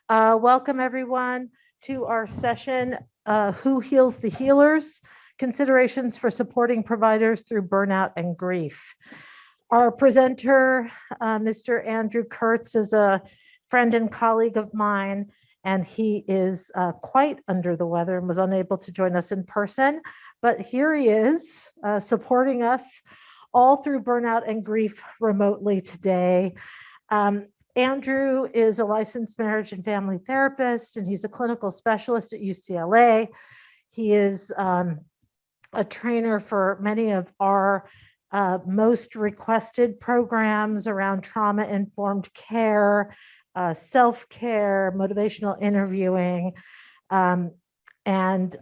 Welcome, everyone, to our session, Who Heals the Healers? Considerations for Supporting Providers Through Burnout and Grief. Our presenter, Mr. Andrew Kurtz, is a friend and colleague of mine, and he is quite under the weather and was unable to join us in person. But here he is, supporting us all through burnout and grief remotely today. Andrew is a licensed marriage and family therapist, and he's a clinical specialist at UCLA. He is a trainer for many of our most requested programs around trauma-informed care, self-care, motivational interviewing, and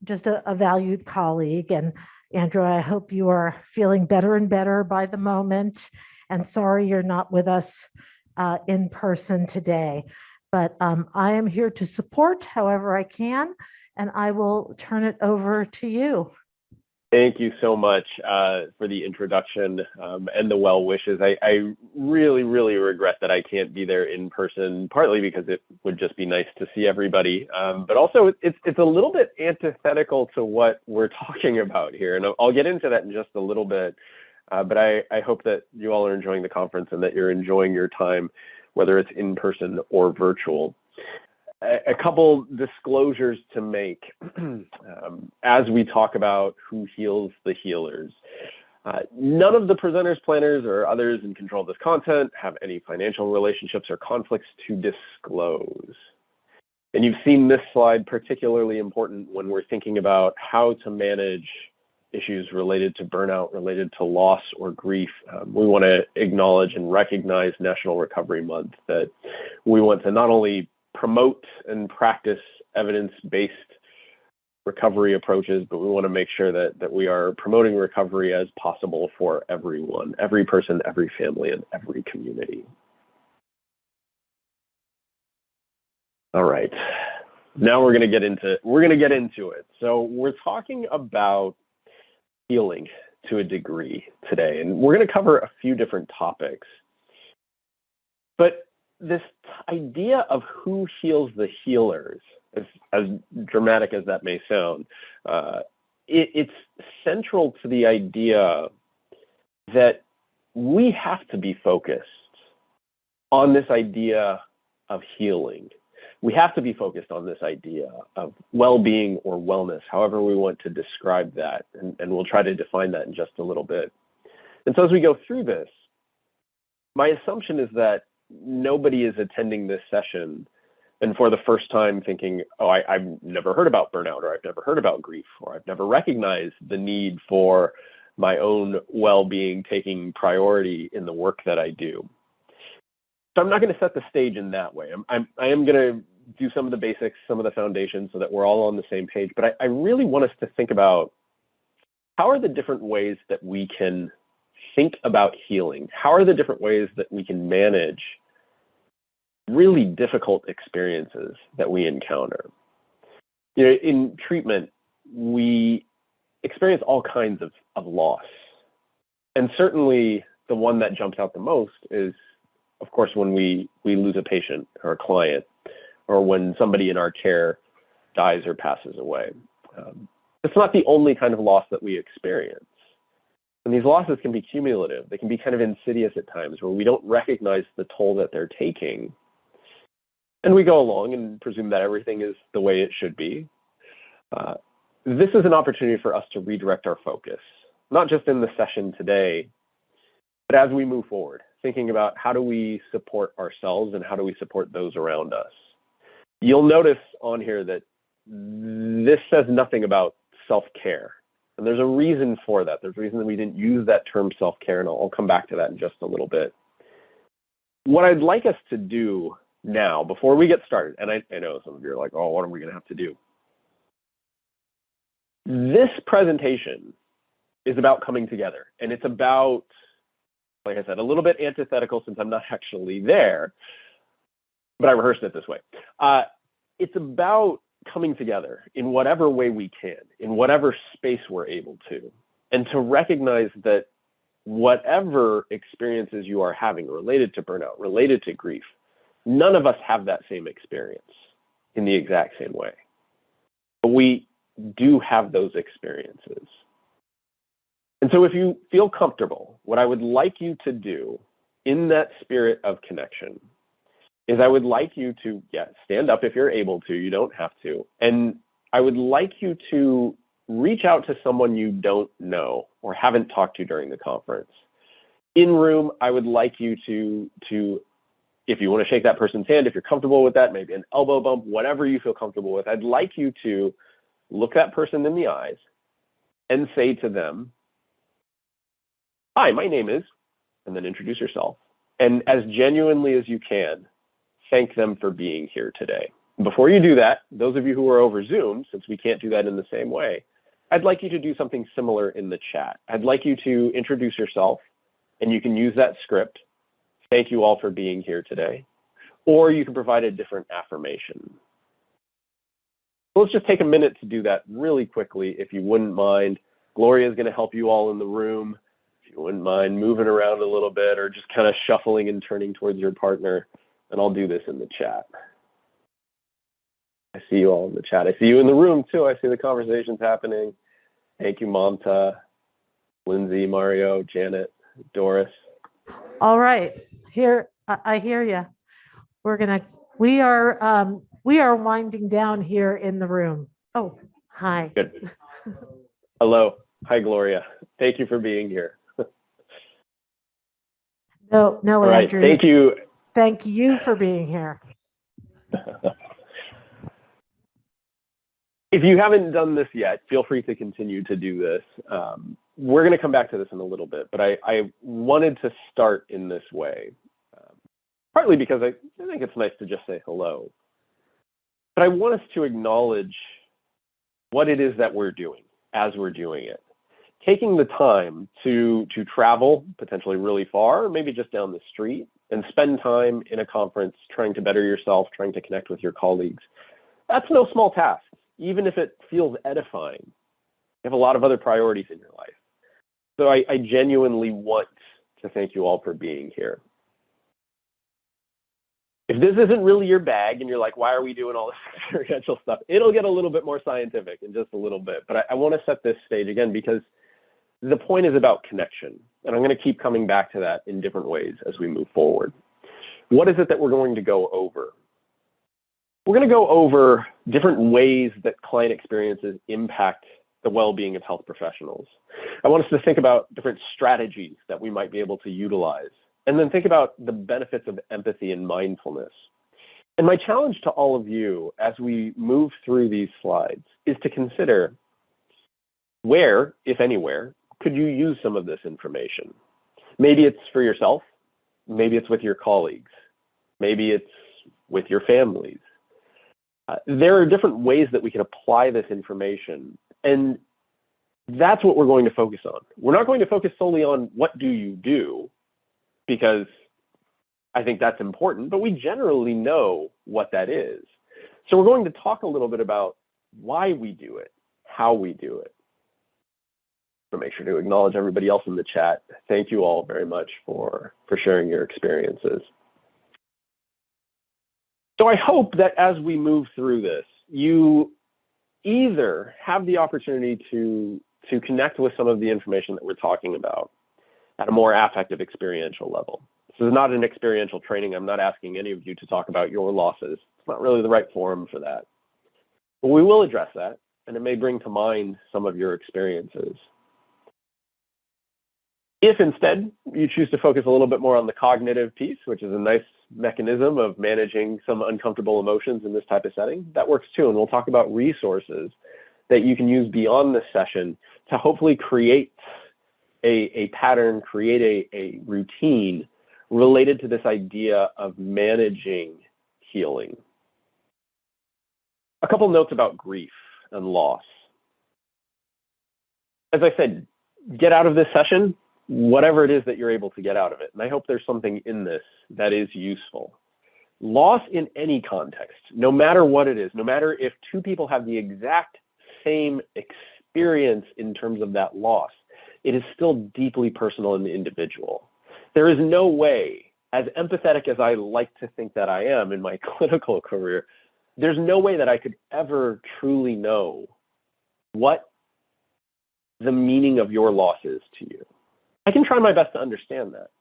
just a valued colleague. And Andrew, I hope you are feeling better and better by the moment. And sorry you're not with us in person today, but I am here to support however I can, and I will turn it over to you. Thank you so much for the introduction and the well wishes. I really, really regret that I can't be there in person, partly because it would just be nice to see everybody, but also it's a little bit antithetical to what we're talking about here, and I'll get into that in just a little bit. But I hope that you all are enjoying the conference and that you're enjoying your time, whether it's in person or virtual. A couple disclosures to make as we talk about who heals the healers. None of the presenters, planners, or others in control of this content have any financial relationships or conflicts to disclose. And you've seen this slide particularly important when we're thinking about how to manage issues related to burnout, related to loss or grief. We want to acknowledge and recognize National Recovery Month, that we want to not only promote and practice evidence-based recovery approaches, but we want to make sure that we are promoting recovery as possible for everyone, every person, every family, and every community. All right, now we're going to get into it. So we're talking about healing to a degree today, and we're going to cover a few different topics. But this idea of who heals the healers, as dramatic as that may sound, it's central to the idea that we have to be focused on this idea of healing. We have to be focused on this idea of well-being or wellness, however we want to describe that, and we'll try to define that in just a little bit. And so as we go through this, my assumption is that nobody is attending this session and for the first time thinking, oh, I've never heard about burnout, or I've never heard about grief, or I've never recognized the need for my own well-being taking priority in the work that I do. So I'm not going to set the stage in that way. I am going to do some of the basics, some of the foundations, so that we're all on the same page. But I really want us to think about, how are the different ways that we can think about healing? How are the different ways that we can manage really difficult experiences that we encounter? You know, in treatment, we experience all kinds of loss. And certainly the one that jumps out the most is, of course, when we lose a patient or a client, or when somebody in our care dies or passes away. It's not the only kind of loss that we experience. And these losses can be cumulative. They can be kind of insidious at times, where we don't recognize the toll that they're taking. And we go along and presume that everything is the way it should be. This is an opportunity for us to redirect our focus, not just in the session today, but as we move forward, thinking about how do we support ourselves and how do we support those around us. You'll notice on here that this says nothing about self-care. And there's a reason for that. There's a reason that we didn't use that term self-care, and I'll come back to that in just a little bit. What I'd like us to do now, before we get started, and I know some of you are like, oh, what are we going to have to do? This presentation is about coming together, and it's about, like I said, a little bit antithetical since I'm not actually there, but I rehearsed it this way. It's about coming together in whatever way we can, in whatever space we're able to, and to recognize that whatever experiences you are having related to burnout, related to grief, None of us have that same experience in the exact same way, but we do have those experiences. And so if you feel comfortable, what I would like you to do in that spirit of connection is I would like you to, stand up if you're able to, you don't have to. And I would like you to reach out to someone you don't know or haven't talked to during the conference. In room, I would like you to, if you want to shake that person's hand, if you're comfortable with that, maybe an elbow bump, whatever you feel comfortable with, I'd like you to look that person in the eyes and say to them, "Hi, my name is," and then introduce yourself. And as genuinely as you can, thank them for being here today. Before you do that, those of you who are over Zoom, since we can't do that in the same way, I'd like you to do something similar in the chat. I'd like you to introduce yourself, and you can use that script. Thank you all for being here today. Or you can provide a different affirmation. So let's just take a minute to do that really quickly, if you wouldn't mind. Gloria is going to help you all in the room. If you wouldn't mind moving around a little bit or just kind of shuffling and turning towards your partner, and I'll do this in the chat. I see you all in the chat. I see you in the room too. I see the conversations happening. Thank you, Mamta, Lindsay, Mario, Janet, Doris. All right, here, I hear you. We are winding down here in the room. Oh, hi. Good. Hello. Hi, Gloria. Thank you for being here. No, All right. Andrew. Thank you. Thank you for being here. If you haven't done this yet, feel free to continue to do this. We're going to come back to this in a little bit, but I wanted to start in this way, partly because I think it's nice to just say hello. But I want us to acknowledge what it is that we're doing as we're doing it. Taking the time to travel potentially really far, or maybe just down the street, and spend time in a conference trying to better yourself, trying to connect with your colleagues. That's no small task, even if it feels edifying. You have a lot of other priorities in your life. So I genuinely want to thank you all for being here. If this isn't really your bag and you're like, why are we doing all this experiential stuff? It'll get a little bit more scientific in just a little bit. But I want to set this stage again because the point is about connection. And I'm going to keep coming back to that in different ways as we move forward. What is it that we're going to go over? We're going to go over different ways that client experiences impact the well-being of health professionals. I want us to think about different strategies that we might be able to utilize, and then think about the benefits of empathy and mindfulness. And my challenge to all of you as we move through these slides is to consider where, if anywhere, could you use some of this information? Maybe it's for yourself, maybe it's with your colleagues, maybe it's with your families. There are different ways that we can apply this information, and that's what we're going to focus on. We're not going to focus solely on what do you do, because I think that's important, but we generally know what that is. So we're going to talk a little bit about why we do it, how we do it. So make sure to acknowledge everybody else in the chat. Thank you all very much for sharing your experiences. So I hope that as we move through this, you either have the opportunity to connect with some of the information that we're talking about at a more affective experiential level. This is not an experiential training. I'm not asking any of you to talk about your losses. It's not really the right forum for that. But we will address that, and it may bring to mind some of your experiences. If instead you choose to focus a little bit more on the cognitive piece, which is a nice mechanism of managing some uncomfortable emotions in this type of setting, that works too. And we'll talk about resources that you can use beyond this session to hopefully create a pattern, create a routine related to this idea of managing healing. A couple notes about grief and loss. As I said, get out of this session whatever it is that you're able to get out of it. And I hope there's something in this that is useful. Loss in any context, no matter what it is, no matter if two people have the exact same experience in terms of that loss, it is still deeply personal and individual. There is no way as empathetic as I like to think that I am in my clinical career, there's no way that I could ever truly know what the meaning of your loss is to you. I can try my best to understand that.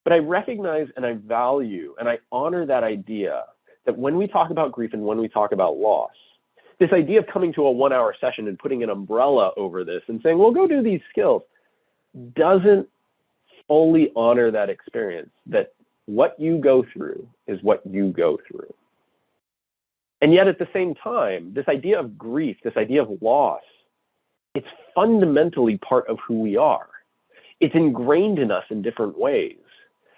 But I recognize and I value and I honor that idea that when we talk about grief and when we talk about loss, this idea of coming to a 1-hour session and putting an umbrella over this and saying, well, go do these skills, doesn't fully honor that experience, that what you go through is what you go through. And yet at the same time, this idea of grief, this idea of loss, it's fundamentally part of who we are. It's ingrained in us in different ways,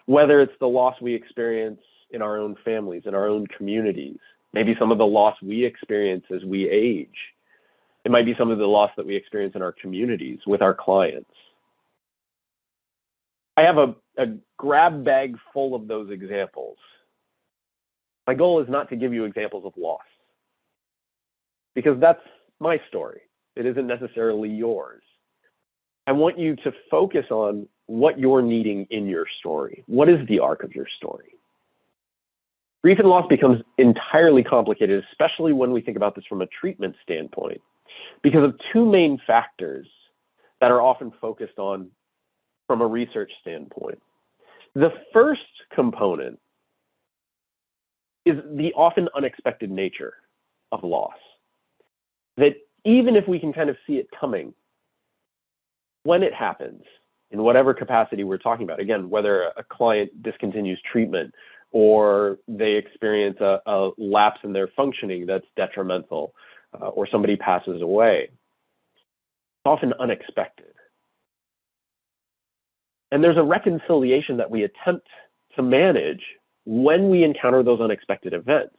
whether it's the loss we experience in our own families, in our own communities, maybe some of the loss we experience as we age. It might be some of the loss that we experience in our communities with our clients. I have a grab bag full of those examples. My goal is not to give you examples of loss, because that's my story. It isn't necessarily yours. I want you to focus on what you're needing in your story. What is the arc of your story? Grief and loss becomes entirely complicated, especially when we think about this from a treatment standpoint, because of two main factors that are often focused on from a research standpoint. The first component is the often unexpected nature of loss. That even if we can kind of see it coming, when it happens, in whatever capacity we're talking about, again, whether a client discontinues treatment or they experience a lapse in their functioning that's detrimental, or somebody passes away, it's often unexpected. And there's a reconciliation that we attempt to manage when we encounter those unexpected events.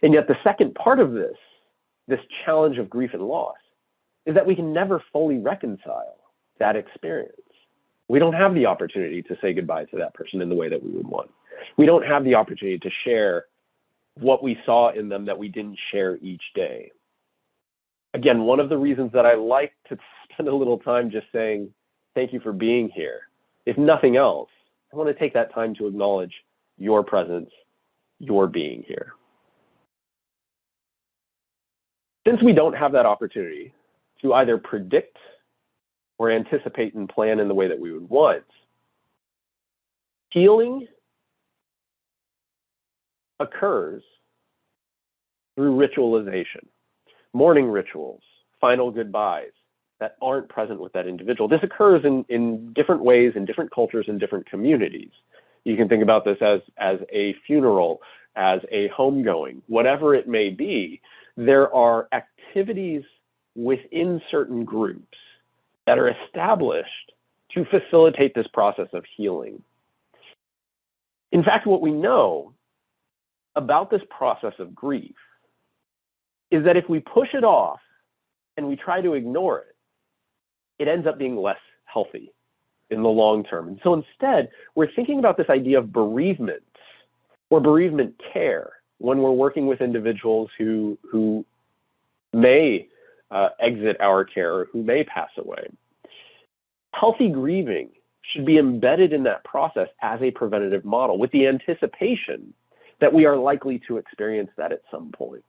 And yet the second part of this challenge of grief and loss, is that we can never fully reconcile that experience. We don't have the opportunity to say goodbye to that person in the way that we would want. We don't have the opportunity to share what we saw in them that we didn't share each day. Again, one of the reasons that I like to spend a little time just saying, thank you for being here. If nothing else, I want to take that time to acknowledge your presence, your being here. Since we don't have that opportunity to either predict or anticipate and plan in the way that we would want, healing occurs through ritualization, mourning rituals, final goodbyes that aren't present with that individual. This occurs in different ways, in different cultures, in different communities. You can think about this as a funeral, as a homegoing, whatever it may be. There are activities within certain groups that are established to facilitate this process of healing. In fact, what we know about this process of grief is that if we push it off and we try to ignore it, it ends up being less healthy in the long term. And so instead, we're thinking about this idea of bereavement or bereavement care when we're working with individuals who may exit our care or who may pass away. Healthy grieving should be embedded in that process as a preventative model with the anticipation that we are likely to experience that at some point.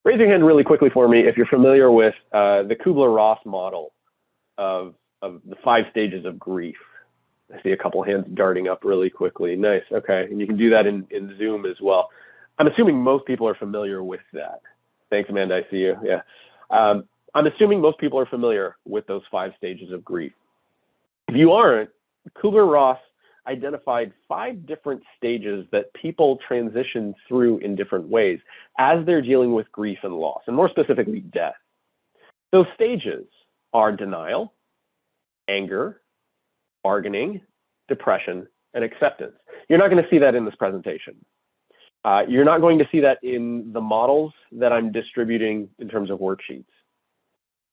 Raise your hand really quickly for me if you're familiar with the Kubler-Ross model of the 5 stages of grief. I see a couple hands darting up really quickly. Nice, okay, and you can do that in Zoom as well. I'm assuming most people are familiar with that. Thanks, Amanda, I see you, yeah. I'm assuming most people are familiar with those 5 stages of grief. If you aren't, Kubler-Ross identified 5 different stages that people transition through in different ways as they're dealing with grief and loss, and more specifically, death. Those stages are denial, anger, bargaining, depression, and acceptance. You're not going to see that in this presentation. You're not going to see that in the models that I'm distributing in terms of worksheets.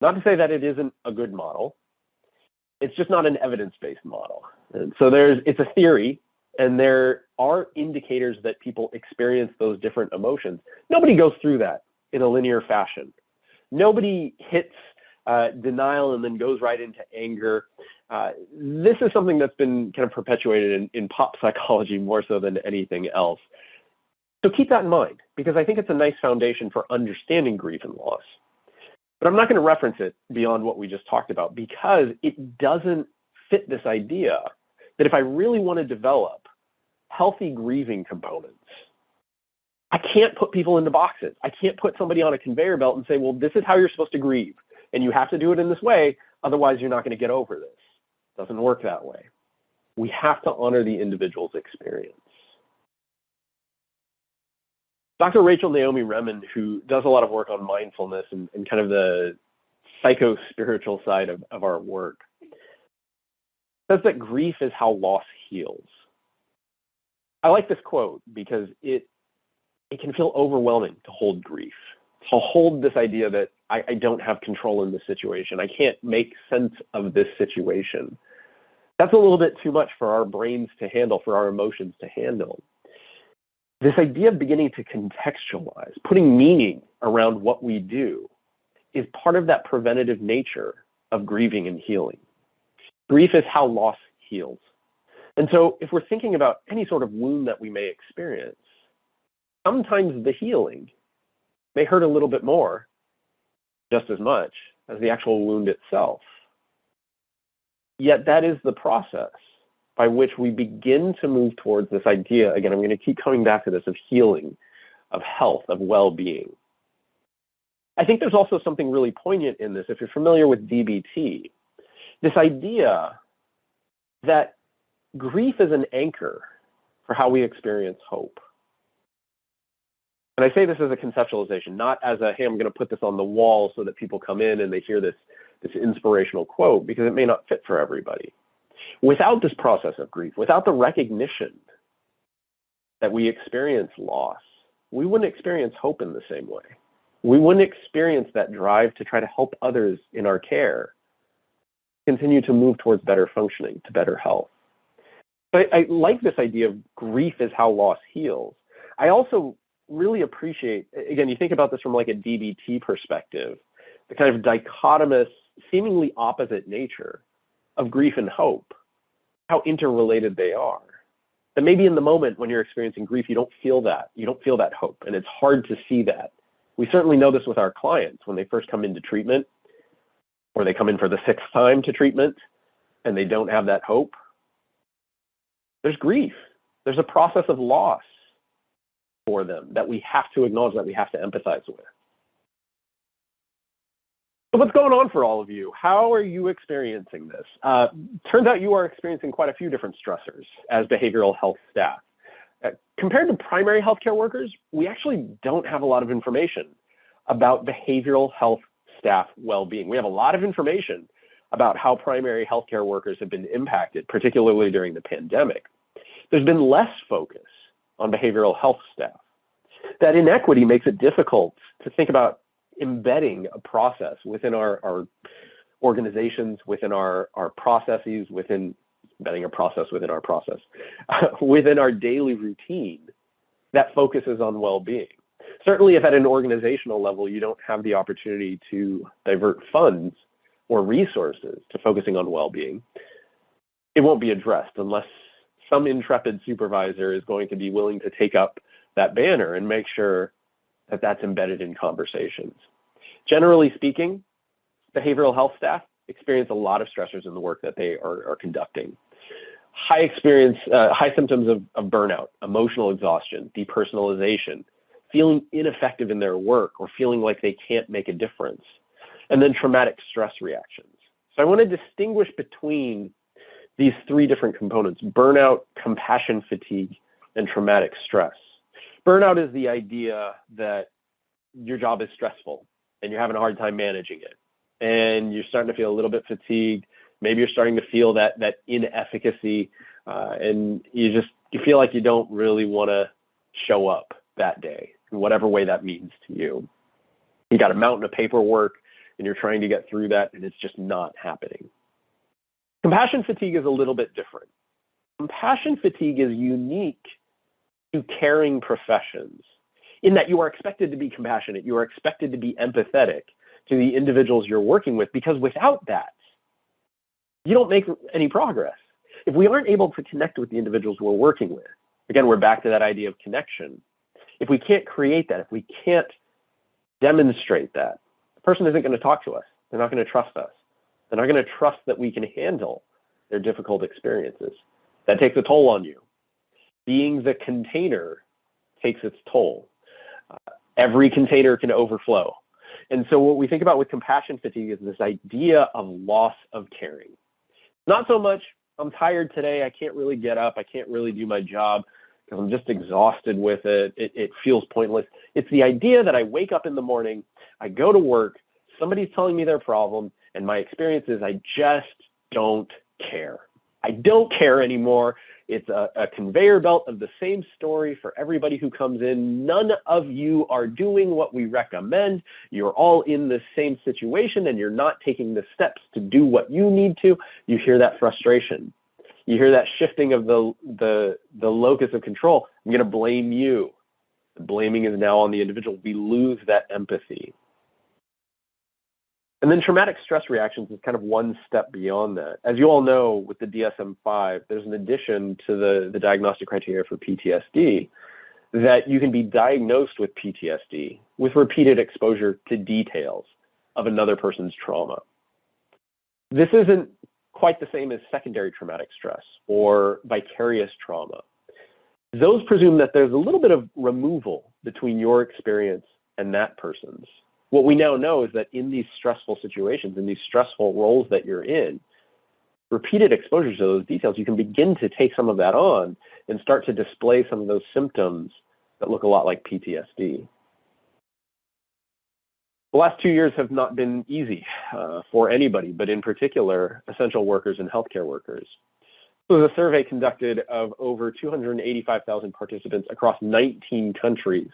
Not to say that it isn't a good model. It's just not an evidence-based model. And so it's a theory, and there are indicators that people experience those different emotions. Nobody goes through that in a linear fashion. Nobody hits denial and then goes right into anger This is something that's been kind of perpetuated in pop psychology more so than anything else. So keep that in mind, because I think it's a nice foundation for understanding grief and loss. But I'm not going to reference it beyond what we just talked about, because it doesn't fit this idea that if I really want to develop healthy grieving components, I can't put people into boxes. I can't put somebody on a conveyor belt and say, well, this is how you're supposed to grieve, and you have to do it in this way, otherwise you're not going to get over this. It doesn't work that way. We have to honor the individual's experience. Dr. Rachel Naomi Remen, who does a lot of work on mindfulness and kind of the psycho-spiritual side of our work, says that grief is how loss heals. I like this quote because it can feel overwhelming to hold grief, to hold this idea that I don't have control in this situation. I can't make sense of this situation. That's a little bit too much for our brains to handle, for our emotions to handle. This idea of beginning to contextualize, putting meaning around what we do, is part of that preventative nature of grieving and healing. Grief is how loss heals. And so if we're thinking about any sort of wound that we may experience, sometimes the healing may hurt a little bit more, just as much as the actual wound itself. Yet that is the process by which we begin to move towards this idea. Again, I'm going to keep coming back to this, of healing, of health, of well-being. I think there's also something really poignant in this, if you're familiar with DBT, this idea that grief is an anchor for how we experience hope. And I say this as a conceptualization, not as a, hey, I'm going to put this on the wall so that people come in and they hear this inspirational quote, because it may not fit for everybody. Without this process of grief, without the recognition that we experience loss, we wouldn't experience hope in the same way. We wouldn't experience that drive to try to help others in our care continue to move towards better functioning, to better health. But I like this idea of grief is how loss heals. I also really appreciate, again, you think about this from like a DBT perspective, the kind of dichotomous, seemingly opposite nature of grief and hope, how interrelated they are. That maybe in the moment when you're experiencing grief, you don't feel that. You don't feel that hope, and it's hard to see that. We certainly know this with our clients when they first come into treatment, or they come in for the 6th time to treatment, and they don't have that hope. There's grief. There's a process of loss for them that we have to acknowledge, that we have to empathize with. So what's going on for all of you? How are you experiencing this? Turns out you are experiencing quite a few different stressors as behavioral health staff. Compared to primary healthcare workers, we actually don't have a lot of information about behavioral health staff well-being. We have a lot of information about how primary healthcare workers have been impacted, particularly during the pandemic. There's been less focus on behavioral health staff. That inequity makes it difficult to think about embedding a process within our organizations, within our processes, embedding a process within our process, within our daily routine that focuses on well-being. Certainly if at an organizational level you don't have the opportunity to divert funds or resources to focusing on well-being, it won't be addressed unless some intrepid supervisor is going to be willing to take up that banner and make sure that that's embedded in conversations. Generally speaking, behavioral health staff experience a lot of stressors in the work that they are conducting. High symptoms of burnout, emotional exhaustion, depersonalization, feeling ineffective in their work or feeling like they can't make a difference, and then traumatic stress reactions. So I want to distinguish between these 3 different components: burnout, compassion fatigue, and traumatic stress. Burnout is the idea that your job is stressful and you're having a hard time managing it, and you're starting to feel a little bit fatigued. Maybe you're starting to feel that inefficacy, and you feel like you don't really want to show up that day in whatever way that means to you. You got a mountain of paperwork and you're trying to get through that, and it's just not happening. Compassion fatigue is a little bit different. Compassion fatigue is unique to caring professions in that you are expected to be compassionate, you are expected to be empathetic to the individuals you're working with, because without that, you don't make any progress. If we aren't able to connect with the individuals we're working with, again, we're back to that idea of connection. If we can't create that, if we can't demonstrate that, the person isn't going to talk to us. They're not going to trust us. They're not going to trust that we can handle their difficult experiences. That takes a toll on you. Being the container takes its toll. Every container can overflow. And so what we think about with compassion fatigue is this idea of loss of caring. Not so much, I'm tired today, I can't really get up, I can't really do my job because I'm just exhausted with it. It feels pointless. It's the idea that I wake up in the morning, I go to work, somebody's telling me their problem, and my experience is I just don't care. I don't care anymore. It's a conveyor belt of the same story for everybody who comes in. None of you are doing what we recommend. You're all in the same situation and you're not taking the steps to do what you need to. You hear that frustration. You hear that shifting of the locus of control. I'm going to blame you. The blaming is now on the individual. We lose that empathy. And then traumatic stress reactions is kind of one step beyond that. As you all know, with the DSM-5, there's an addition to the diagnostic criteria for PTSD that you can be diagnosed with PTSD with repeated exposure to details of another person's trauma. This isn't quite the same as secondary traumatic stress or vicarious trauma. Those presume that there's a little bit of removal between your experience and that person's. What we now know is that in these stressful situations, in these stressful roles that you're in, repeated exposure to those details, you can begin to take some of that on and start to display some of those symptoms that look a lot like PTSD. The last 2 years have not been easy for anybody, but in particular, essential workers and healthcare workers. It was a survey conducted of over 285,000 participants across 19 countries,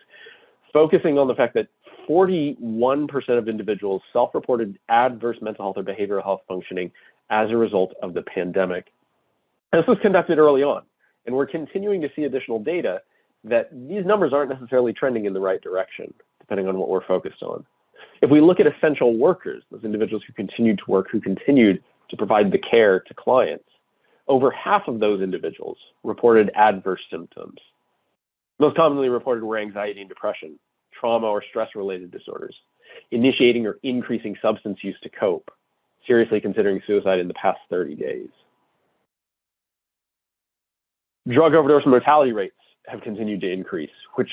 focusing on the fact that 41% of individuals self-reported adverse mental health or behavioral health functioning as a result of the pandemic. And this was conducted early on, and we're continuing to see additional data that these numbers aren't necessarily trending in the right direction, depending on what we're focused on. If we look at essential workers, those individuals who continued to work, who continued to provide the care to clients, over half of those individuals reported adverse symptoms. Most commonly reported were anxiety and depression, trauma or stress-related disorders, initiating or increasing substance use to cope, seriously considering suicide in the past 30 days. Drug overdose and mortality rates have continued to increase, which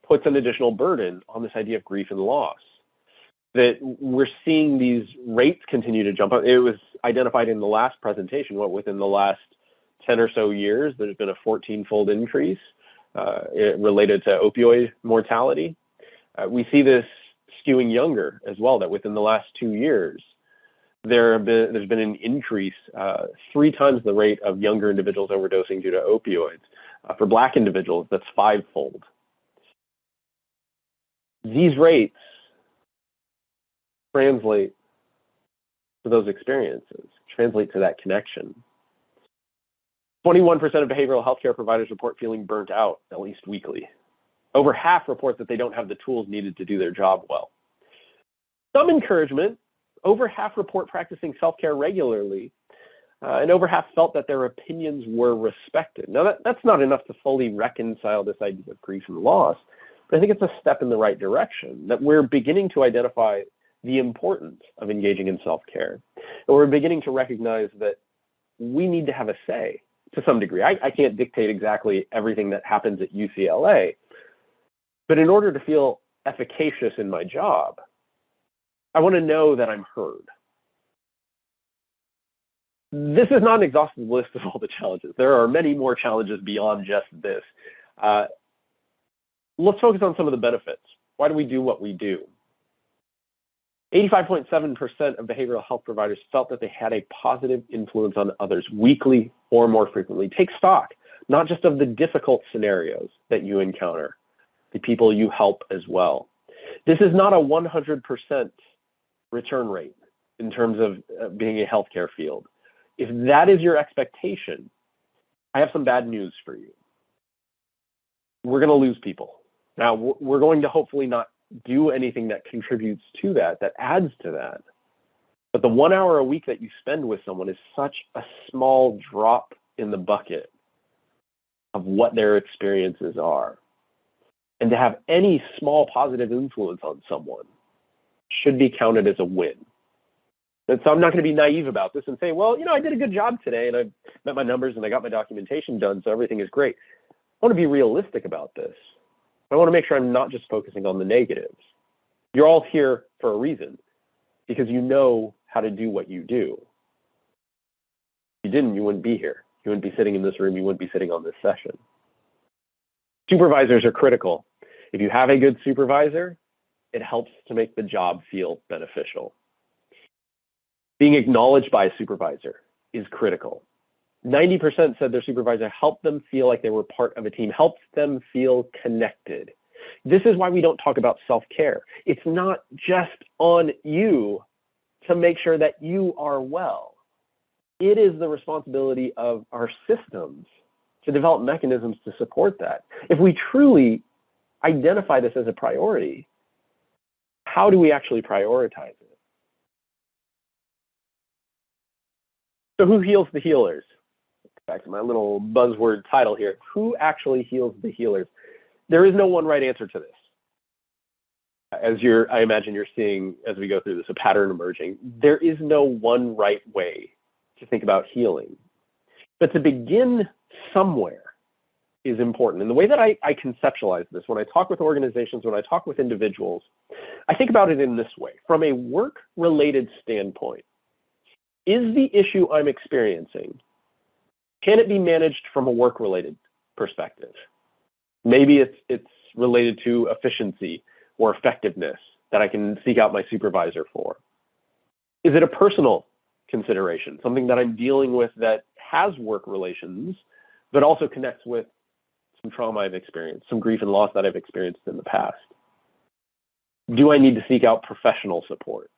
puts an additional burden on this idea of grief and loss. That we're seeing these rates continue to jump up. It was identified in the last presentation, within the last 10 or so years, there's been a 14-fold increase related to opioid mortality. We see this skewing younger as well, that within the last 2 years, there's been an increase, 3 times the rate of younger individuals overdosing due to opioids. For Black individuals, that's 5-fold. These rates translate to those experiences, translate to that connection. 21% of behavioral healthcare providers report feeling burnt out at least weekly. Over half report that they don't have the tools needed to do their job well. Some encouragement, over half report practicing self-care regularly, and over half felt that their opinions were respected. Now, that's not enough to fully reconcile this idea of grief and loss, but I think it's a step in the right direction, that we're beginning to identify the importance of engaging in self-care. And we're beginning to recognize that we need to have a say to some degree. I can't dictate exactly everything that happens at UCLA, but in order to feel efficacious in my job, I want to know that I'm heard. This is not an exhaustive list of all the challenges. There are many more challenges beyond just this. Let's focus on some of the benefits. Why do we do what we do? 85.7% of behavioral health providers felt that they had a positive influence on others weekly or more frequently. Take stock, not just of the difficult scenarios that you encounter, the people you help as well. This is not a 100% return rate in terms of being a healthcare field. If that is your expectation, I have some bad news for you. We're going to lose people. Now, we're going to hopefully not do anything that contributes to that, that adds to that. But the 1 hour a week that you spend with someone is such a small drop in the bucket of what their experiences are. And to have any small positive influence on someone should be counted as a win. And so I'm not going to be naive about this and say, well, I did a good job today and I met my numbers and I got my documentation done, so everything is great. I want to be realistic about this. I want to make sure I'm not just focusing on the negatives. You're all here for a reason, because you know how to do what you do. If you didn't, you wouldn't be here. You wouldn't be sitting in this room. You wouldn't be sitting on this session. Supervisors are critical. If you have a good supervisor, it helps to make the job feel beneficial. Being acknowledged by a supervisor is critical. 90% said their supervisor helped them feel like they were part of a team, helped them feel connected. This is why we don't talk about self-care. It's not just on you to make sure that you are well. It is the responsibility of our systems to develop mechanisms to support that. If we truly identify this as a priority, how do we actually prioritize it? So who heals the healers? Back to my little buzzword title here. Who actually heals the healers? There is no one right answer to this. I imagine you're seeing, as we go through this, a pattern emerging. There is no one right way to think about healing. But to begin somewhere is important. And the way that I conceptualize this, when I talk with organizations, when I talk with individuals, I think about it in this way. From a work-related standpoint, is the issue I'm experiencing, can it be managed from a work-related perspective? Maybe it's related to efficiency or effectiveness that I can seek out my supervisor for. Is it a personal consideration, something that I'm dealing with that has work relations, but also connects with some trauma I've experienced, some grief and loss that I've experienced in the past? Do I need to seek out professional support?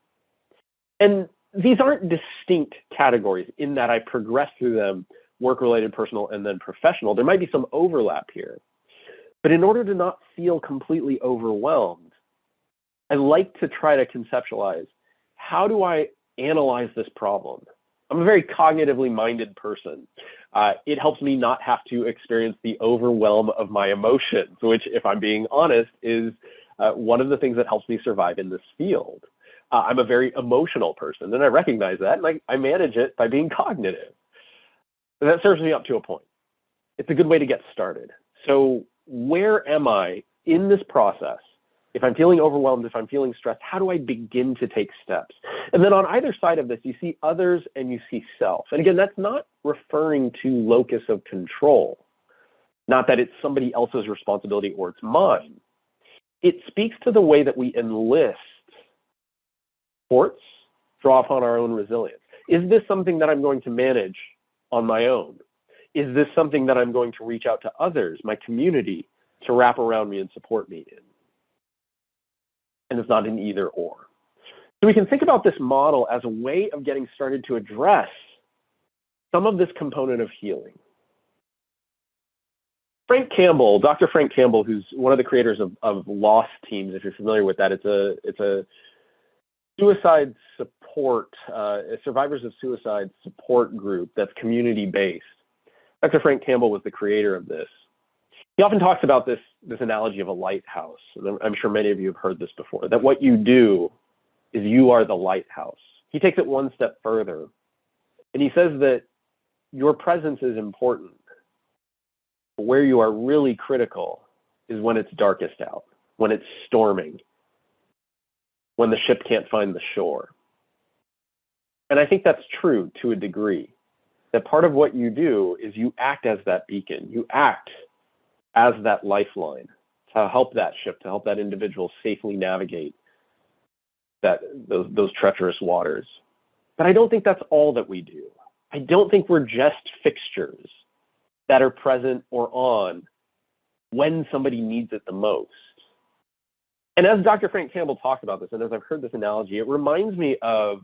And these aren't distinct categories in that I progress through them, work-related, personal, and then professional. There might be some overlap here. But in order to not feel completely overwhelmed, I like to try to conceptualize, how do I analyze this problem? I'm a very cognitively minded person. It helps me not have to experience the overwhelm of my emotions, which, if I'm being honest, is one of the things that helps me survive in this field. I'm a very emotional person, and I recognize that, and I manage it by being cognitive. And that serves me up to a point. It's a good way to get started. So where am I in this process? If I'm feeling overwhelmed, if I'm feeling stressed, how do I begin to take steps? And then on either side of this, you see others and you see self. And again, that's not referring to locus of control. Not that it's somebody else's responsibility or it's mine. It speaks to the way that we enlist supports, draw upon our own resilience. Is this something that I'm going to manage on my own? Is this something that I'm going to reach out to others, my community, to wrap around me and support me in? And it's not an either or. So we can think about this model as a way of getting started to address some of this component of healing. Frank Campbell, Dr. Frank Campbell, who's one of the creators of Loss Teams, if you're familiar with that, it's a suicide support, survivors of suicide support group that's community-based. Dr. Frank Campbell was the creator of this. He often talks about this analogy of a lighthouse. And I'm sure many of you have heard this before, that what you do is you are the lighthouse. He takes it one step further, and he says that your presence is important. But where you are really critical is when it's darkest out, when it's storming, when the ship can't find the shore. And I think that's true to a degree, that part of what you do is you act as that beacon. You act as that lifeline to help that ship, to help that individual safely navigate those treacherous waters. But I don't think that's all that we do. I don't think we're just fixtures that are present or on when somebody needs it the most. And as Dr. Frank Campbell talked about this, and as I've heard this analogy, it reminds me of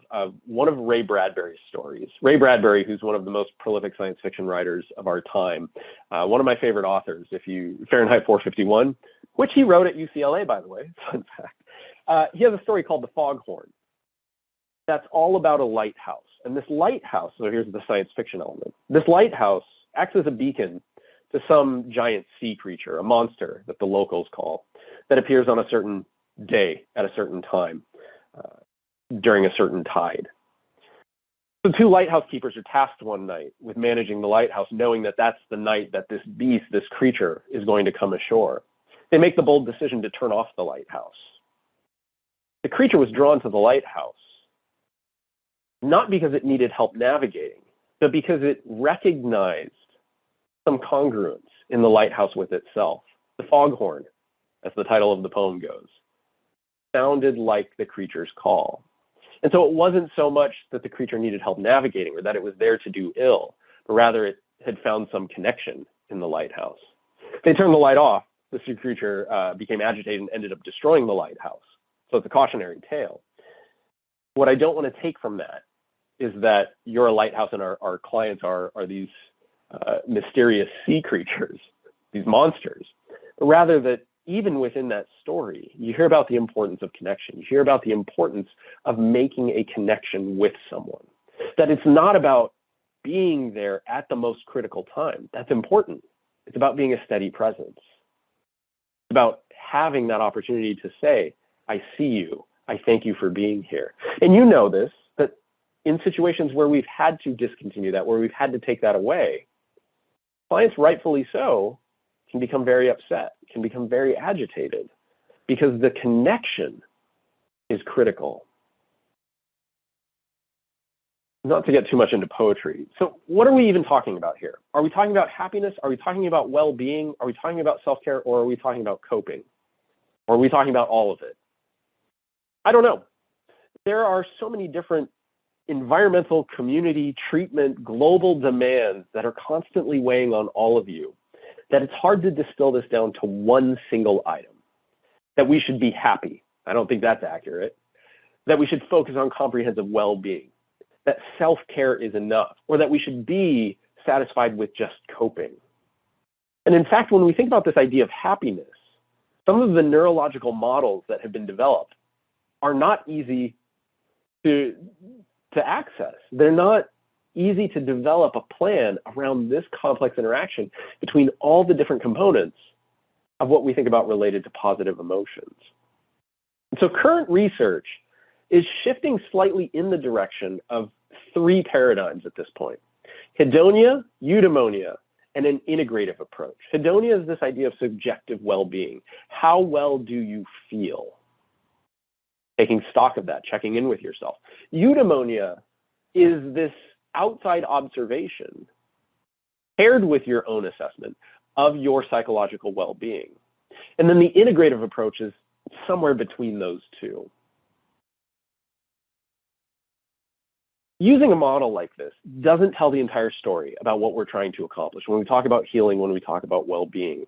one of Ray Bradbury's stories. Ray Bradbury, who's one of the most prolific science fiction writers of our time, one of my favorite authors, Fahrenheit 451, which he wrote at UCLA, by the way, fun fact. He has a story called The Foghorn. that's all about a lighthouse. And this lighthouse, so here's the science fiction element. This lighthouse acts as a beacon to some giant sea creature, a monster that the locals call, that appears on a certain day at a certain time during a certain tide. So two lighthouse keepers are tasked one night with managing the lighthouse, knowing that that's the night that this beast, this creature, is going to come ashore. They make the bold decision to turn off the lighthouse. The creature was drawn to the lighthouse, not because it needed help navigating, but because it recognized some congruence in the lighthouse with itself. The foghorn, as the title of the poem goes, sounded like the creature's call. And so it wasn't so much that the creature needed help navigating or that it was there to do ill, but rather it had found some connection in the lighthouse. They turned the light off. The sea creature became agitated and ended up destroying the lighthouse. So it's a cautionary tale. What I don't want to take from that is that you're a lighthouse and our clients are these mysterious sea creatures, these monsters. Rather that even within that story, you hear about the importance of connection. You hear about the importance of making a connection with someone. That it's not about being there at the most critical time. That's important. It's about being a steady presence. It's about having that opportunity to say, I see you. I thank you for being here. And you know this, that in situations where we've had to discontinue that, where we've had to take that away, clients, rightfully so, can become very upset, can become very agitated, because the connection is critical. Not to get too much into poetry. So what are we even talking about here? Are we talking about happiness? Are we talking about well-being? Are we talking about self-care? Or are we talking about coping? Or are we talking about all of it? I don't know. There are so many different environmental, community, treatment, global demands that are constantly weighing on all of you, that it's hard to distill this down to one single item. That we should be happy. I don't think that's accurate. That we should focus on comprehensive well-being. That self-care is enough, or that we should be satisfied with just coping. And in fact, when we think about this idea of happiness, some of the neurological models that have been developed are not easy to access. They're not easy to develop a plan around this complex interaction between all the different components of what we think about related to positive emotions. And so current research is shifting slightly in the direction of three paradigms at this point: hedonia, eudaimonia, and an integrative approach. Hedonia is this idea of subjective well-being. How well do you feel? Taking stock of that, checking in with yourself. Eudaimonia is this outside observation paired with your own assessment of your psychological well-being. And then the integrative approach is somewhere between those two. Using a model like this doesn't tell the entire story about what we're trying to accomplish. When we talk about healing, when we talk about well-being,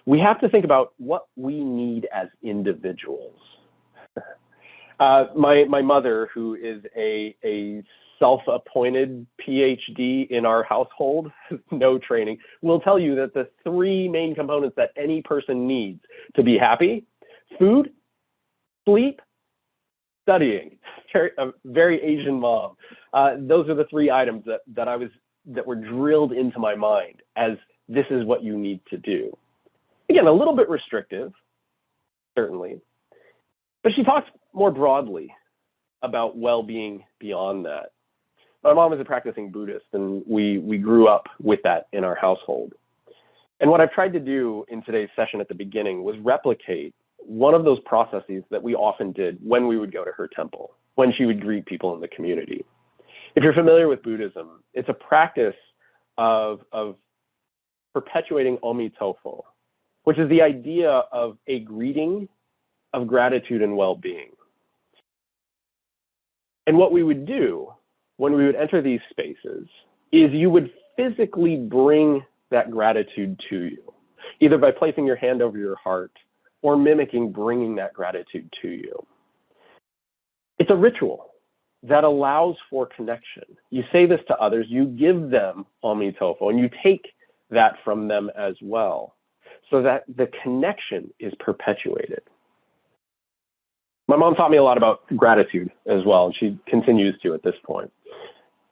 we have to think about what we need as individuals. My mother, who is a self-appointed PhD in our household, no training, will tell you that the three main components that any person needs to be happy: food, sleep, studying. A very Asian mom. Those are the three items that were drilled into my mind as this is what you need to do. Again, a little bit restrictive, certainly, but she talks more broadly about well-being beyond that. My mom is a practicing Buddhist, and we grew up with that in our household. And what I've tried to do in today's session at the beginning was replicate one of those processes that we often did when we would go to her temple, when she would greet people in the community. If you're familiar with Buddhism, it's a practice of perpetuating omitofo, which is the idea of a greeting of gratitude and well-being. And what we would do when we would enter these spaces is you would physically bring that gratitude to you, either by placing your hand over your heart or mimicking bringing that gratitude to you. It's a ritual that allows for connection. You say this to others, you give them omitofo, and you take that from them as well, so that the connection is perpetuated. My mom taught me a lot about gratitude as well, and she continues to at this point.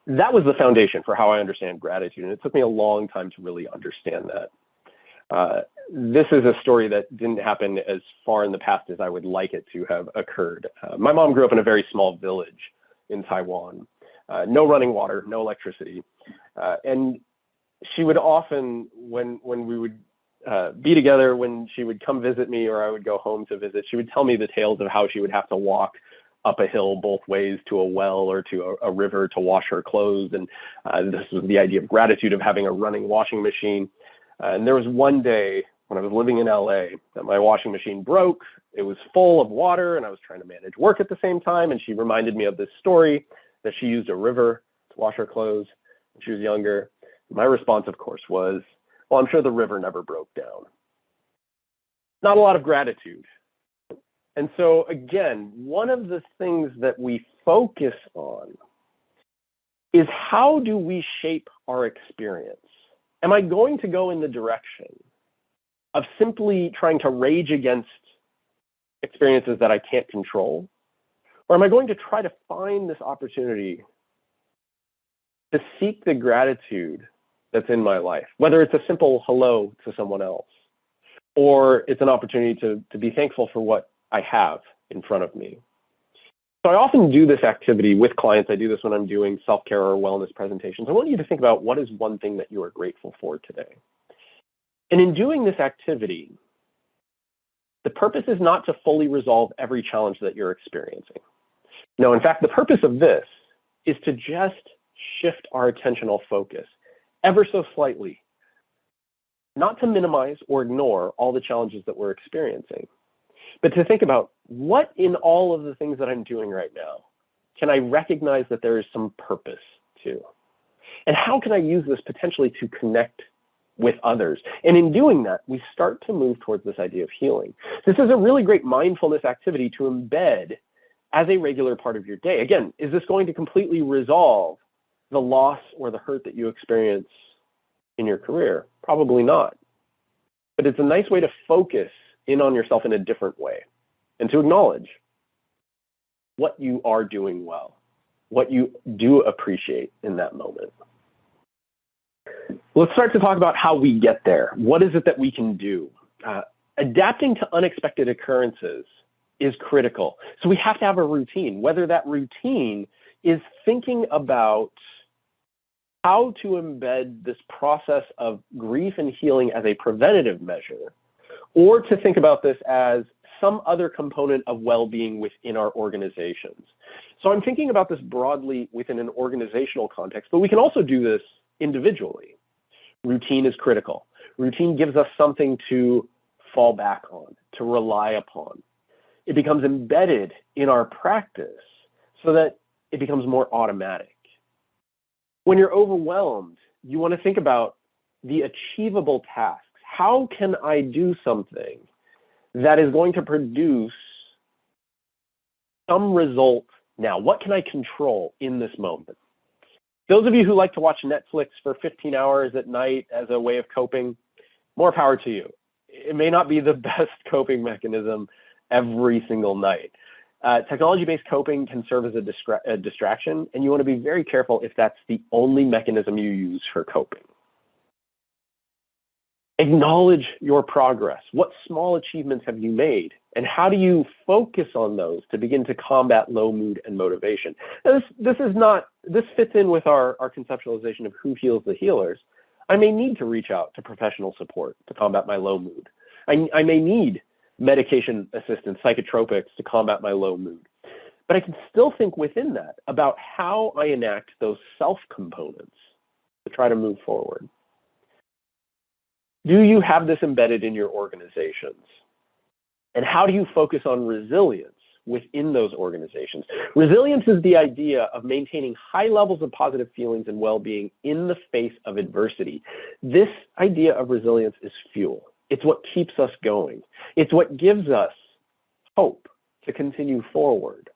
That was the foundation for how I understand gratitude, and it took me a long time to really understand that. This is a story that didn't happen as far in the past as I would like it to have occurred. My mom grew up in a very small village in Taiwan. No running water, no electricity. And she would often, when we would be together, when she would come visit me or I would go home to visit, she would tell me the tales of how she would have to walk up a hill both ways to a well or to a river to wash her clothes. And this was the idea of gratitude of having a running washing machine. And there was one day when I was living in LA that my washing machine broke. It was full of water and I was trying to manage work at the same time. And she reminded me of this story that she used a river to wash her clothes when she was younger. My response, of course, was, well, I'm sure the river never broke down. Not a lot of gratitude. And so again, one of the things that we focus on is how do we shape our experience? Am I going to go in the direction of simply trying to rage against experiences that I can't control? Or am I going to try to find this opportunity to seek the gratitude that's in my life, whether it's a simple hello to someone else, or it's an opportunity to be thankful for what I have in front of me? So I often do this activity with clients. I do this when I'm doing self-care or wellness presentations. I want you to think about what is one thing that you are grateful for today. And in doing this activity, the purpose is not to fully resolve every challenge that you're experiencing. No, in fact, the purpose of this is to just shift our attentional focus ever so slightly, not to minimize or ignore all the challenges that we're experiencing, but to think about what in all of the things that I'm doing right now, can I recognize that there is some purpose to? And how can I use this potentially to connect with others? And in doing that, we start to move towards this idea of healing. This is a really great mindfulness activity to embed as a regular part of your day. Again, is this going to completely resolve the loss or the hurt that you experience in your career? Probably not. But it's a nice way to focus in on yourself in a different way and to acknowledge what you are doing well, what you do appreciate in that moment. Let's start to talk about how we get there. What is it that we can do? Adapting to unexpected occurrences is critical. So we have to have a routine, whether that routine is thinking about how to embed this process of grief and healing as a preventative measure, or to think about this as some other component of well-being within our organizations. So I'm thinking about this broadly within an organizational context, but we can also do this individually. Routine is critical. Routine gives us something to fall back on, to rely upon. It becomes embedded in our practice so that it becomes more automatic. When you're overwhelmed, you want to think about the achievable tasks. How can I do something that is going to produce some result now? What can I control in this moment? Those of you who like to watch Netflix for 15 hours at night as a way of coping, more power to you. It may not be the best coping mechanism every single night. Technology-based coping can serve as a distraction, and you want to be very careful if that's the only mechanism you use for coping. Acknowledge your progress. What small achievements have you made? And how do you focus on those to begin to combat low mood and motivation? Now, this fits in with our conceptualization of who heals the healers. I may need to reach out to professional support to combat my low mood. I may need medication assistance, psychotropics to combat my low mood. But I can still think within that about how I enact those self-components to try to move forward. Do you have this embedded in your organizations? And how do you focus on resilience within those organizations? Resilience is the idea of maintaining high levels of positive feelings and well-being in the face of adversity. This idea of resilience is fuel. It's what keeps us going. It's what gives us hope to continue forward.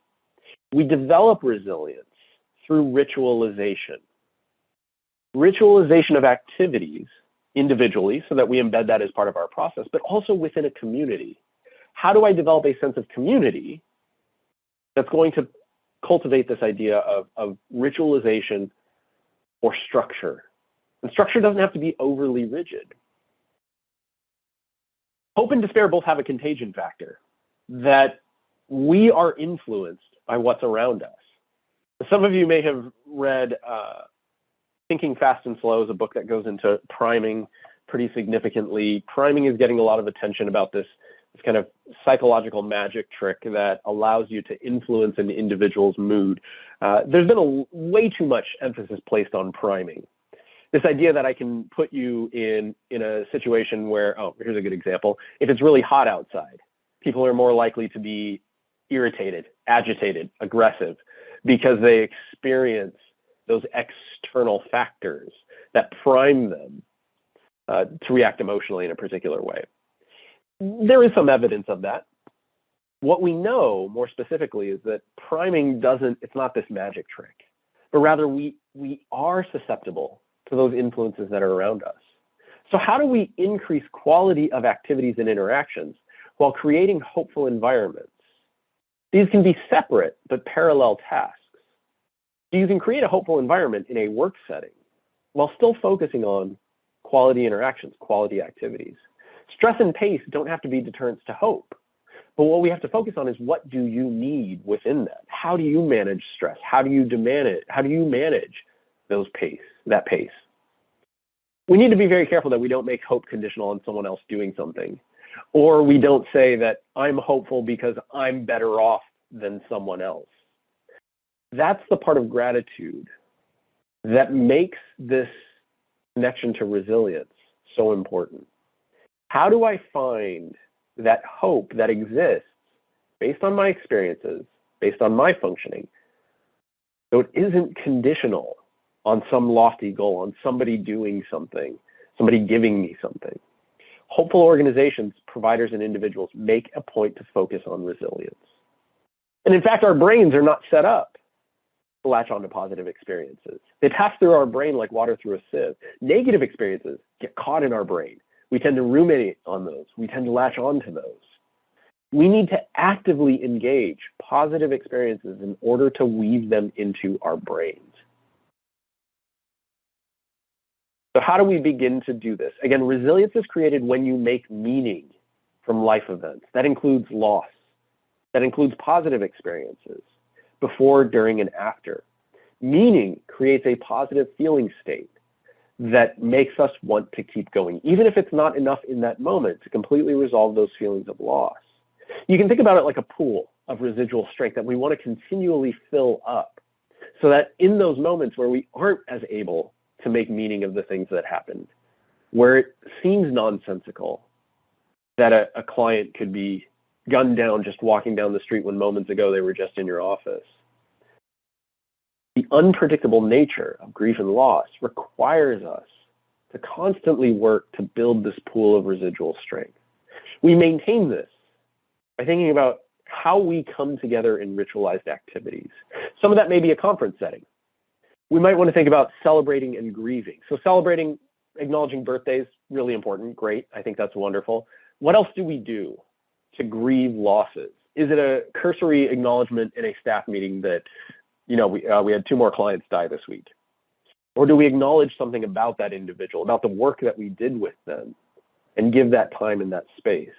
We develop resilience through ritualization. Ritualization of activities individually so that we embed that as part of our process, but also within a community. How do I develop a sense of community that's going to cultivate this idea of ritualization or structure. And structure doesn't have to be overly rigid. Hope and despair both have a contagion factor, that we are influenced by what's around us. Some of you may have read Thinking Fast and Slow is a book that goes into priming pretty significantly. Priming is getting a lot of attention about this kind of psychological magic trick that allows you to influence an individual's mood. There's been way too much emphasis placed on priming. This idea that I can put you in a situation where, oh, here's a good example. If it's really hot outside, people are more likely to be irritated, agitated, aggressive, because they experience those external factors that prime them to react emotionally in a particular way. There is some evidence of that. What we know more specifically is that priming it's not this magic trick, but rather we are susceptible to those influences that are around us. So how do we increase quality of activities and interactions while creating hopeful environments? These can be separate but parallel tasks. You can create a hopeful environment in a work setting while still focusing on quality interactions, quality activities. Stress and pace don't have to be deterrents to hope. But what we have to focus on is, what do you need within that? How do you manage stress? How do you demand it? How do you manage that pace? We need to be very careful that we don't make hope conditional on someone else doing something. Or we don't say that I'm hopeful because I'm better off than someone else. That's the part of gratitude that makes this connection to resilience so important. How do I find that hope that exists based on my experiences, based on my functioning, so it isn't conditional on some lofty goal, on somebody doing something, somebody giving me something? Hopeful organizations, providers, and individuals make a point to focus on resilience. And in fact, our brains are not set up to latch on to positive experiences. They pass through our brain like water through a sieve. Negative experiences get caught in our brain. We tend to ruminate on those. We tend to latch on to those. We need to actively engage positive experiences in order to weave them into our brains. So how do we begin to do this? Again, resilience is created when you make meaning from life events. That includes loss. That includes positive experiences, before, during, and after. Meaning creates a positive feeling state that makes us want to keep going, even if it's not enough in that moment to completely resolve those feelings of loss. You can think about it like a pool of residual strength that we want to continually fill up, so that in those moments where we aren't as able to make meaning of the things that happened, where it seems nonsensical that a client could be gunned down just walking down the street when moments ago they were just in your office. The unpredictable nature of grief and loss requires us to constantly work to build this pool of residual strength. We maintain this by thinking about how we come together in ritualized activities. Some of that may be a conference setting. We might want to think about celebrating and grieving. So celebrating, acknowledging birthdays, really important, great. I think that's wonderful. What else do we do to grieve losses? Is it a cursory acknowledgement in a staff meeting that, you know, we had 2 more clients die this week? Or do we acknowledge something about that individual, about the work that we did with them, and give that time and that space?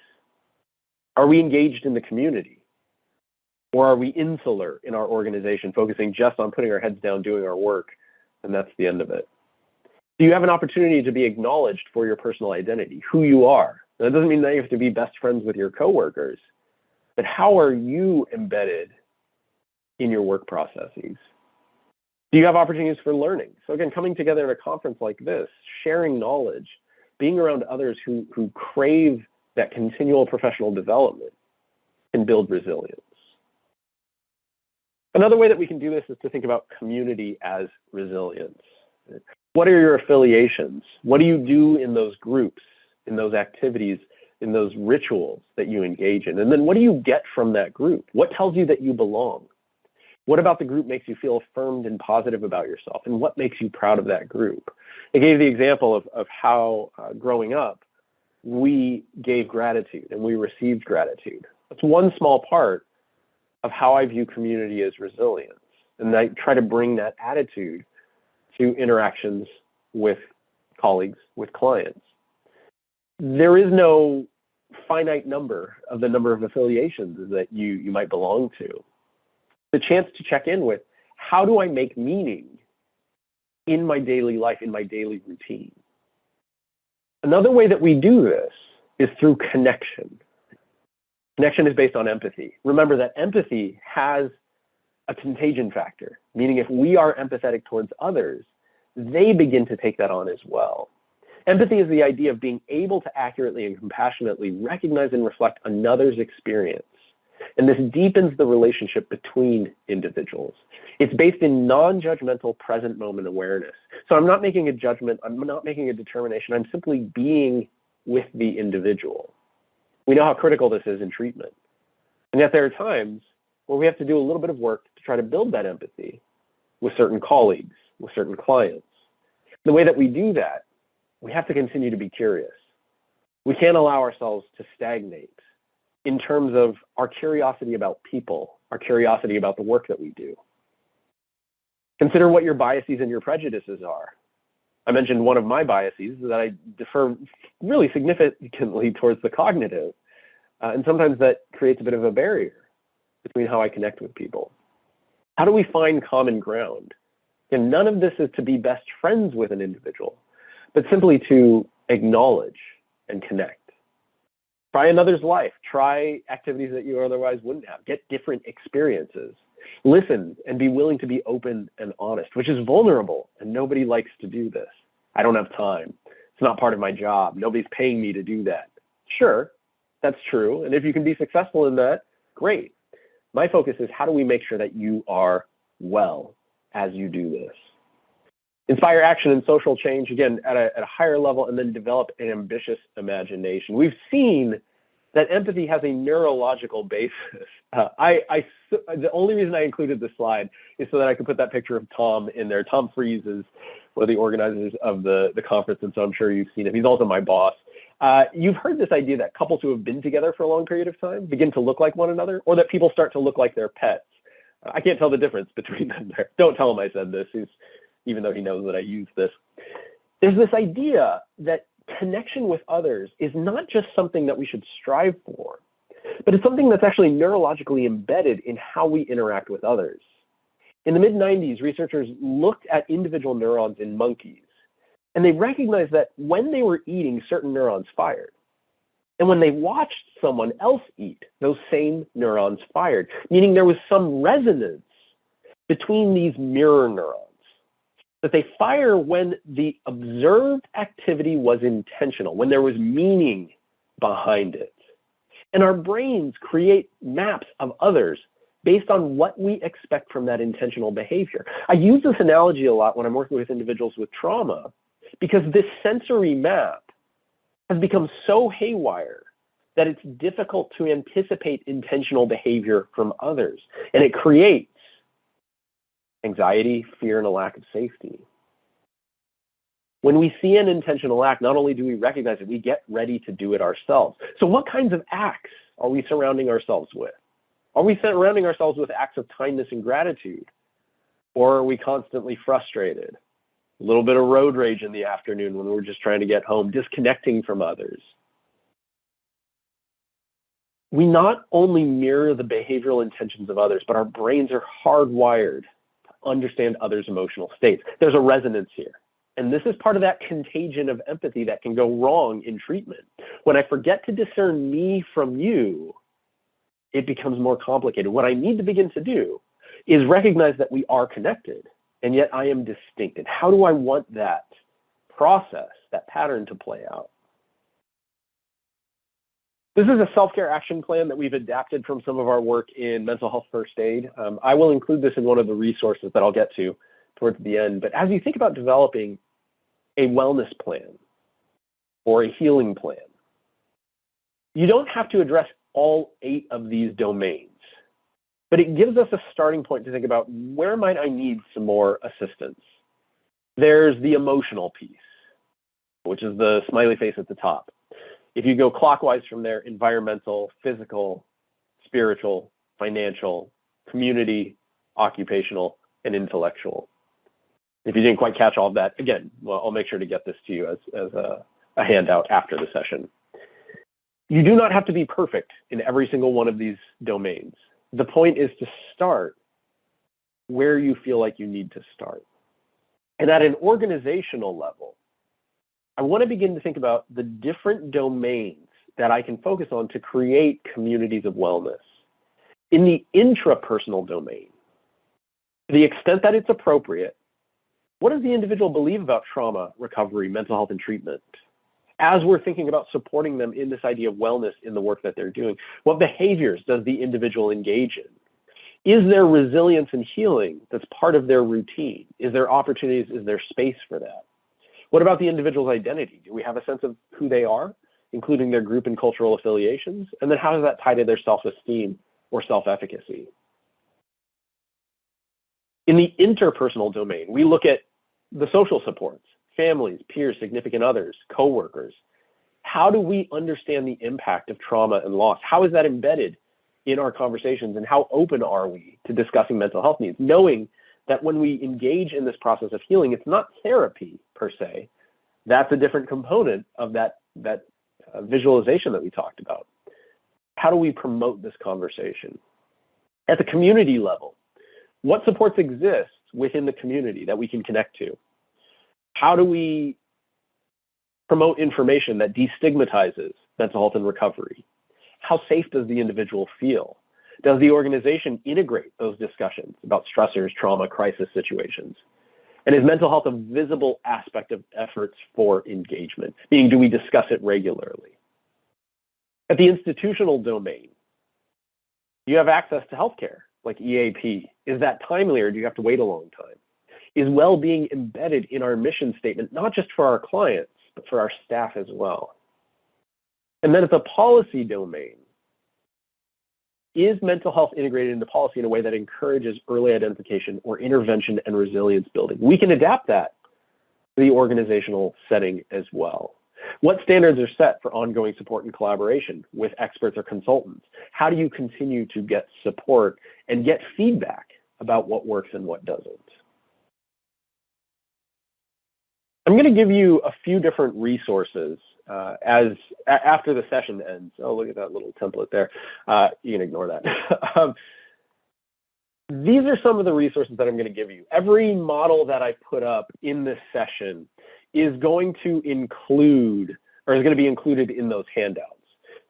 Are we engaged in the community? Or are we insular in our organization, focusing just on putting our heads down, doing our work, and that's the end of it? Do you have an opportunity to be acknowledged for your personal identity, who you are? That doesn't mean that you have to be best friends with your coworkers, but how are you embedded in your work processes? Do you have opportunities for learning? So again, coming together in a conference like this, sharing knowledge, being around others who crave that continual professional development can build resilience. Another way that we can do this is to think about community as resilience. What are your affiliations? What do you do in those groups, in those activities, in those rituals that you engage in? And then what do you get from that group? What tells you that you belong? What about the group makes you feel affirmed and positive about yourself? And what makes you proud of that group? I gave the example of how growing up, we gave gratitude and we received gratitude. That's one small part of how I view community as resilience. And I try to bring that attitude to interactions with colleagues, with clients. There is no finite number of the number of affiliations that you might belong to. The chance to check in with, how do I make meaning in my daily life, in my daily routine? Another way that we do this is through connection. Connection is based on empathy. Remember that empathy has a contagion factor, meaning if we are empathetic towards others, they begin to take that on as well. Empathy is the idea of being able to accurately and compassionately recognize and reflect another's experience. And this deepens the relationship between individuals. It's based in non-judgmental present moment awareness. So I'm not making a judgment, I'm not making a determination, I'm simply being with the individual. We know how critical this is in treatment. And yet there are times where we have to do a little bit of work to try to build that empathy with certain colleagues, with certain clients. The way that we do that, we have to continue to be curious. We can't allow ourselves to stagnate in terms of our curiosity about people, our curiosity about the work that we do. Consider what your biases and your prejudices are. I mentioned one of my biases that I defer really significantly towards the cognitive, and sometimes that creates a bit of a barrier between how I connect with people. How do we find common ground? And none of this is to be best friends with an individual, but simply to acknowledge and connect. Try another's life. Try activities that you otherwise wouldn't have. Get different experiences. Listen and be willing to be open and honest, which is vulnerable, and nobody likes to do this. I don't have time. It's not part of my job. Nobody's paying me to do that. Sure, that's true. And if you can be successful in that, great. My focus is how do we make sure that you are well as you do this? Inspire action and social change, again, at a higher level, and then develop an ambitious imagination. We've seen that empathy has a neurological basis. The only reason I included this slide is so that I could put that picture of Tom in there. Tom Freeze is one of the organizers of the conference, and so I'm sure you've seen him. He's also my boss. You've heard this idea that couples who have been together for a long period of time begin to look like one another, or that people start to look like their pets. I can't tell the difference between them there. Don't tell him I said this, even though he knows that I use this. There's this idea that connection with others is not just something that we should strive for, but it's something that's actually neurologically embedded in how we interact with others. In the mid-90s, researchers looked at individual neurons in monkeys, and they recognized that when they were eating, certain neurons fired. And when they watched someone else eat, those same neurons fired, meaning there was some resonance between these mirror neurons, that they fire when the observed activity was intentional, when there was meaning behind it. And our brains create maps of others based on what we expect from that intentional behavior. I use this analogy a lot when I'm working with individuals with trauma, because this sensory map has become so haywire that it's difficult to anticipate intentional behavior from others. And it creates anxiety, fear, and a lack of safety. When we see an intentional act, not only do we recognize it, we get ready to do it ourselves. So what kinds of acts are we surrounding ourselves with? Are we surrounding ourselves with acts of kindness and gratitude? Or are we constantly frustrated? A little bit of road rage in the afternoon when we're just trying to get home, disconnecting from others. We not only mirror the behavioral intentions of others, but our brains are hardwired to understand others' emotional states. There's a resonance here. And this is part of that contagion of empathy that can go wrong in treatment. When I forget to discern me from you, it becomes more complicated. What I need to begin to do is recognize that we are connected, and yet I am distinct. And how do I want that process, that pattern to play out? This is a self-care action plan that we've adapted from some of our work in mental health first aid. I will include this in one of the resources that I'll get to towards the end. But as you think about developing a wellness plan or a healing plan, you don't have to address all 8 of these domains, but it gives us a starting point to think about where might I need some more assistance. There's the emotional piece, which is the smiley face at the top. If you go clockwise from there, environmental, physical, spiritual, financial, community, occupational, and intellectual. If you didn't quite catch all of that, again, well, I'll make sure to get this to you as a handout after the session. You do not have to be perfect in every single one of these domains. The point is to start where you feel like you need to start. And at an organizational level, I want to begin to think about the different domains that I can focus on to create communities of wellness. In the intrapersonal domain, to the extent that it's appropriate, what does the individual believe about trauma, recovery, mental health, and treatment? As we're thinking about supporting them in this idea of wellness in the work that they're doing, what behaviors does the individual engage in? Is there resilience and healing that's part of their routine? Is there opportunities? Is there space for that? What about the individual's identity? Do we have a sense of who they are, including their group and cultural affiliations? And then how does that tie to their self-esteem or self-efficacy? In the interpersonal domain, we look at the social supports, families, peers, significant others, coworkers. How do we understand the impact of trauma and loss? How is that embedded in our conversations, and how open are we to discussing mental health needs, knowing that when we engage in this process of healing, it's not therapy per se. That's a different component of that visualization that we talked about. How do we promote this conversation? At the community level, what supports exist within the community that we can connect to? How do we promote information that destigmatizes mental health and recovery? How safe does the individual feel? Does the organization integrate those discussions about stressors, trauma, crisis situations? And is mental health a visible aspect of efforts for engagement? Meaning, do we discuss it regularly? At the institutional domain, do you have access to healthcare, like EAP? Is that timely, or do you have to wait a long time? Is well-being embedded in our mission statement, not just for our clients, but for our staff as well? And then at the policy domain, is mental health integrated into policy in a way that encourages early identification or intervention and resilience building? We can adapt that to the organizational setting as well. What standards are set for ongoing support and collaboration with experts or consultants? How do you continue to get support and get feedback about what works and what doesn't? I'm going to give you a few different resources after the session ends. Oh, look at that little template there. You can ignore that. These are some of the resources that I'm going to give you. Every model that I put up in this session is going to include, or is going to be included in those handouts.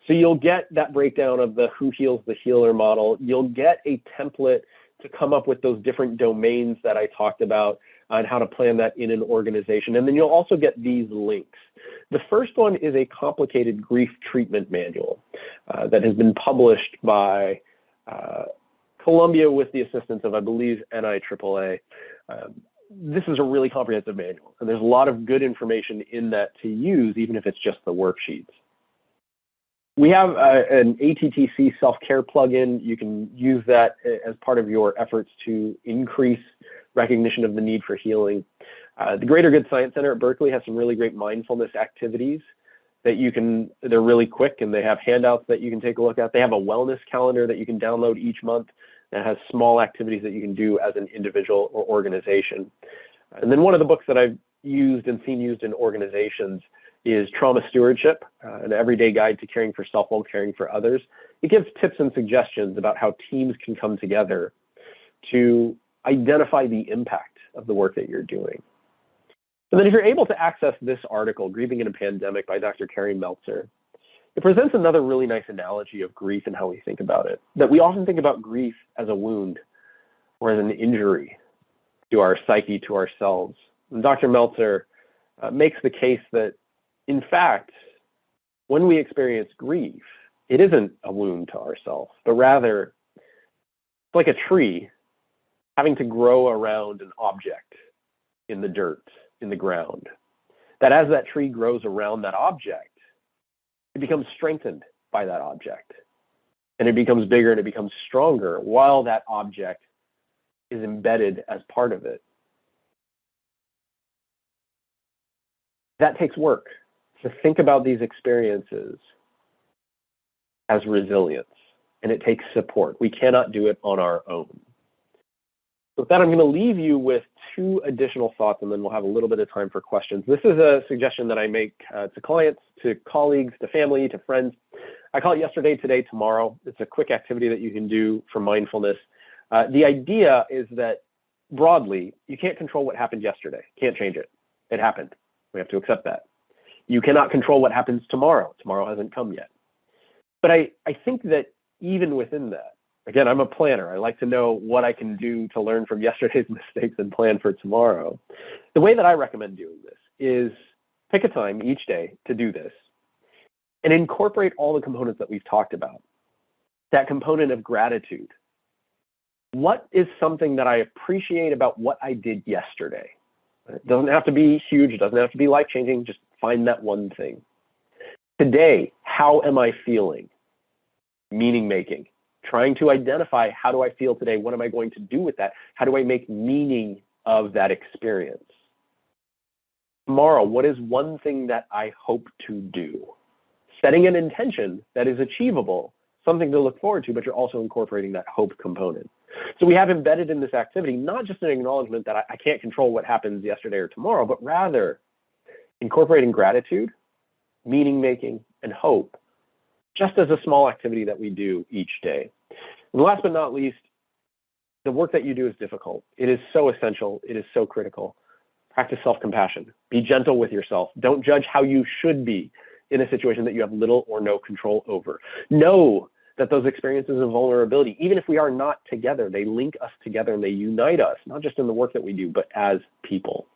So you'll get that breakdown of the Who Heals the Healer model. You'll get a template to come up with those different domains that I talked about and how to plan that in an organization. And then you'll also get these links. The first one is a complicated grief treatment manual that has been published by Columbia with the assistance of, I believe, NIAAA. This is a really comprehensive manual, and there's a lot of good information in that to use, even if it's just the worksheets. We have an ATTC self-care plugin. You can use that as part of your efforts to increase recognition of the need for healing. The Greater Good Science Center at Berkeley has some really great mindfulness activities that you can, they're really quick, and they have handouts that you can take a look at. They have a wellness calendar that you can download each month that has small activities that you can do as an individual or organization. And then one of the books that I've used and seen used in organizations is Trauma Stewardship, an everyday guide to caring for self while caring for others. It gives tips and suggestions about how teams can come together to identify the impact of the work that you're doing. And then if you're able to access this article, Grieving in a Pandemic by Dr. Carrie Meltzer, it presents another really nice analogy of grief and how we think about it. That we often think about grief as a wound or as an injury to our psyche, to ourselves. And Dr. Meltzer makes the case that, in fact, when we experience grief, it isn't a wound to ourselves, but rather it's like a tree having to grow around an object in the dirt, in the ground. That as that tree grows around that object, it becomes strengthened by that object. And it becomes bigger and it becomes stronger while that object is embedded as part of it. That takes work to think about these experiences as resilience and it takes support. We cannot do it on our own. So with that, I'm going to leave you with 2 additional thoughts, and then we'll have a little bit of time for questions. This is a suggestion that I make to clients, to colleagues, to family, to friends. I call it yesterday, today, tomorrow. It's a quick activity that you can do for mindfulness. The idea is that broadly, you can't control what happened yesterday. Can't change it. It happened. We have to accept that. You cannot control what happens tomorrow. Tomorrow hasn't come yet. But I think that even within that, again, I'm a planner. I like to know what I can do to learn from yesterday's mistakes and plan for tomorrow. The way that I recommend doing this is pick a time each day to do this and incorporate all the components that we've talked about. That component of gratitude. What is something that I appreciate about what I did yesterday? It doesn't have to be huge. It doesn't have to be life-changing. Just find that one thing. Today, how am I feeling? Meaning-making. Trying to identify, how do I feel today? What am I going to do with that? How do I make meaning of that experience? Tomorrow, what is one thing that I hope to do? Setting an intention that is achievable, something to look forward to, but you're also incorporating that hope component. So we have embedded in this activity, not just an acknowledgement that I can't control what happens yesterday or tomorrow, but rather incorporating gratitude, meaning making, and hope, just as a small activity that we do each day. And last but not least, the work that you do is difficult. It is so essential. It is so critical. Practice self-compassion. Be gentle with yourself. Don't judge how you should be in a situation that you have little or no control over. Know that those experiences of vulnerability, even if we are not together, they link us together and they unite us, not just in the work that we do, but as people.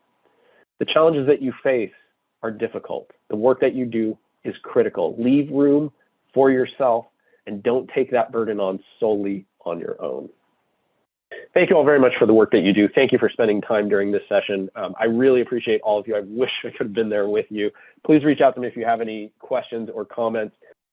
The challenges that you face are difficult. The work that you do is critical. Leave room for yourself and don't take that burden on solely on your own. Thank you all very much for the work that you do. Thank you for spending time during this session. I really appreciate all of you. I wish I could have been there with you. Please reach out to me if you have any questions or comments.